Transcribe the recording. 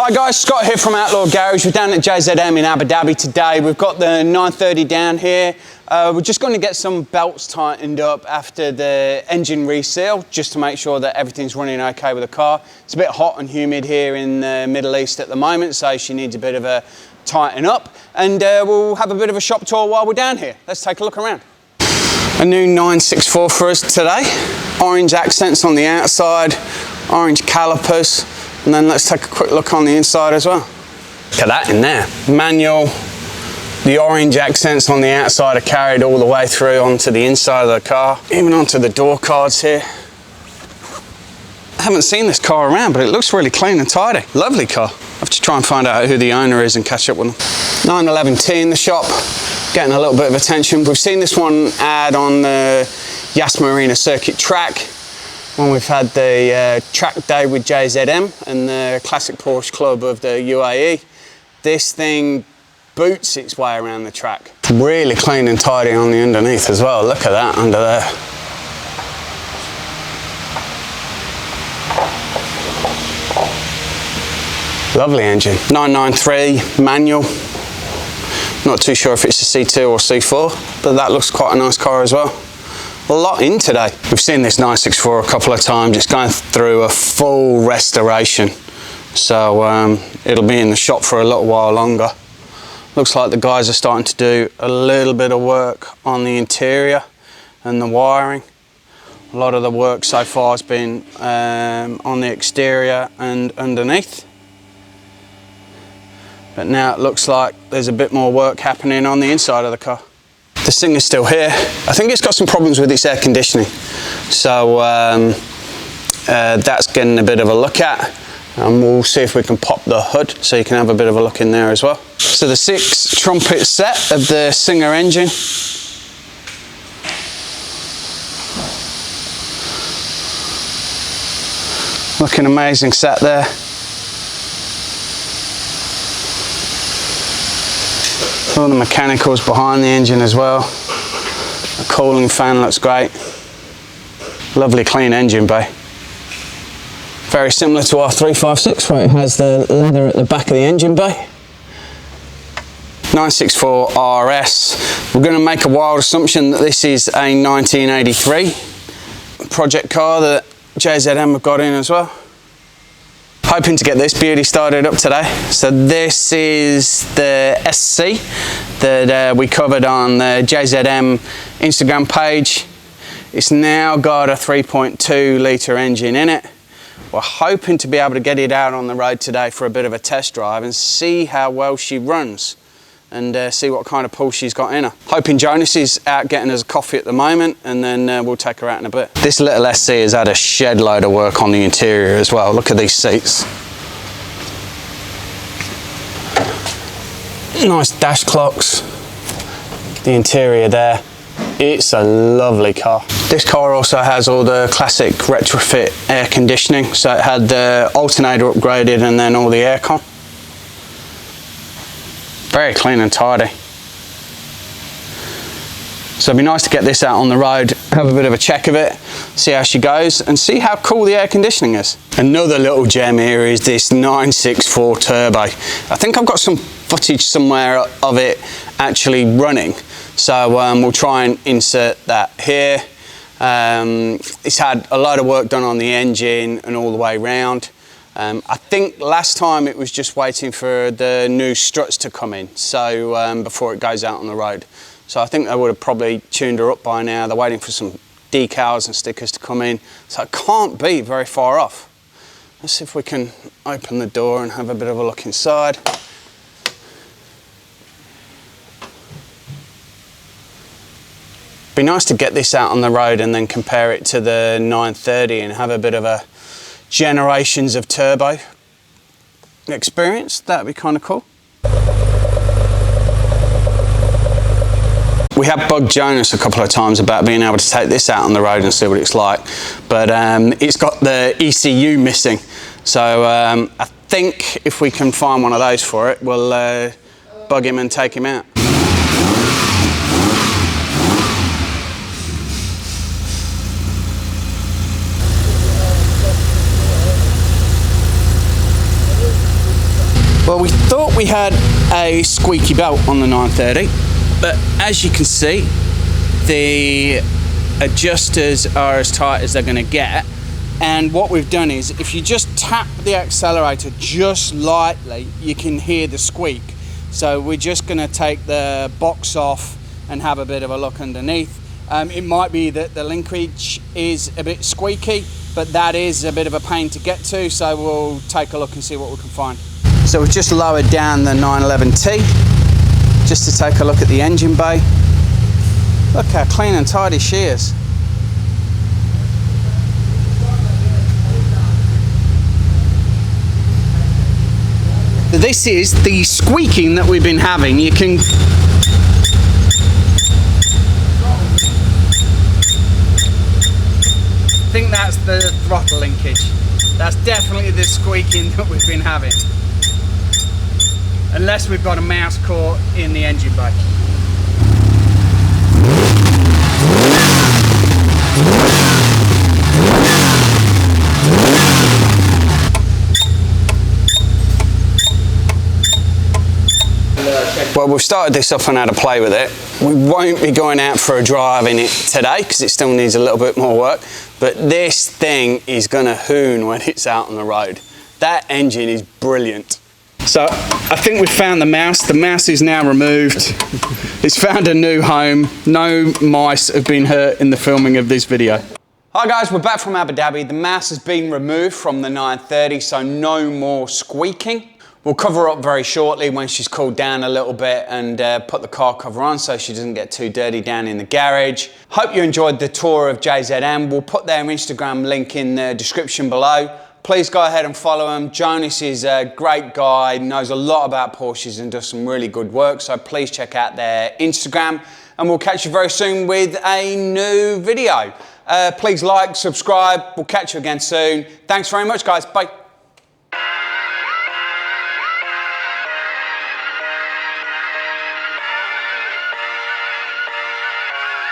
Hi guys, Scott here from Outlaw Garage. We're down at JZM in Abu Dhabi today. We've got the 930 down here. We're just going to get some belts tightened up after the engine reseal, just to make sure that everything's running okay with the car. It's a bit hot and humid here in the Middle East at the moment, so she needs a bit of a tighten up. And we'll have a bit of a shop tour while we're down here. Let's take a look around. A new 964 for us today. Orange accents on the outside, orange calipers. And then let's take a quick look on the inside as well. Look at that in there. Manual, the orange accents on the outside are carried all the way through onto the inside of the car, even onto the door cards here. I haven't seen this car around, but it looks really clean and tidy. Lovely car. I have to try and find out who the owner is and catch up with them. 911T in the shop, getting a little bit of attention. We've seen this one ad on the Yas Marina circuit track, when we've had the track day with JZM and the Classic Porsche Club of the UAE. This thing boots its way around the track. Really clean and tidy on the underneath as well. Look at that under there. Lovely engine. 993 manual. Not too sure if it's a C2 or C4, but that looks quite a nice car as well. A lot in today. We've seen this 964 a couple of times. It's going through a full restoration, so it'll be in the shop for a little while longer. Looks like the guys are starting to do a little bit of work on the interior and the wiring. A lot of the work so far has been on the exterior and underneath, but now it looks like there's a bit more work happening on the inside of the car. The Singer's still here. I think it's got some problems with its air conditioning, so that's getting a bit of a look at, and we'll see if we can pop the hood so you can have a bit of a look in there as well. So the 6 trumpet set of the Singer engine. Looking amazing set there. All the mechanicals behind the engine as well. The cooling fan looks great. Lovely clean engine bay. Very similar to our 356 where it has the leather at the back of the engine bay. 964 RS. We're going to make a wild assumption that this is a 1983 project car that JZM have got in as well. Hoping to get this beauty started up today. So this is the SC that we covered on the JZM Instagram page. It's now got a 3.2 litre engine in it. We're hoping to be able to get it out on the road today for a bit of a test drive and see how well she runs and see what kind of pull she's got in her. Hoping Jonas is out getting us a coffee at the moment, and then we'll take her out in a bit. This little SC has had a shed load of work on the interior as well. Look at these seats. Nice dash clocks. The interior there. It's a lovely car. This car also has all the classic retrofit air conditioning. So it had the alternator upgraded and then all the aircon. Very clean and tidy. So it'd be nice to get this out on the road, have a bit of a check of it, see how she goes, and see how cool the air conditioning is. Another little gem here is this 964 turbo. I think I've got some footage somewhere of it actually running, so we'll try and insert that here. It's had a lot of work done on the engine and all the way round. I think last time it was just waiting for the new struts to come in, so before it goes out on the road. So I think they would have probably tuned her up by now. They're waiting for some decals and stickers to come in, so it can't be very far off. Let's see if we can open the door and have a bit of a look inside. Be nice to get this out on the road and then compare it to the 930 and have a bit of a generations of turbo experience. That'd be kind of cool. We have bugged Jonas a couple of times about being able to take this out on the road and see what it's like, but it's got the ECU missing, so I think if we can find one of those for it, we'll bug him and take him out. Well, we thought we had a squeaky belt on the 930, but as you can see, the adjusters are as tight as they're going to get. And what we've done is, if you just tap the accelerator just lightly, you can hear the squeak. So we're just going to take the box off and have a bit of a look underneath. It might be that the linkage is a bit squeaky, but that is a bit of a pain to get to, so we'll take a look and see what we can find. So we've just lowered down the 911T just to take a look at the engine bay. Look how clean and tidy she is. This is the squeaking that we've been having. You can I think that's the throttle linkage. That's definitely the squeaking that we've been having. Unless we've got a mouse caught in the engine bay. Well, we've started this off and had a play with it. We won't be going out for a drive in it today because it still needs a little bit more work, but this thing is gonna hoon when it's out on the road. That engine is brilliant. So I think we've found the mouse. The mouse is now removed. It's found a new home. No mice have been hurt in the filming of this video. Hi guys, we're back from Abu Dhabi. The mouse has been removed from the 930, so no more squeaking. We'll cover her up very shortly when she's cooled down a little bit and put the car cover on so she doesn't get too dirty down in the garage. Hope you enjoyed the tour of JZM. We'll put their Instagram link in the description below. Please go ahead and follow him. Jonas is a great guy, knows a lot about Porsches and does some really good work, so please check out their Instagram and we'll catch you very soon with a new video. Please like, subscribe, we'll catch you again soon. Thanks very much guys, bye.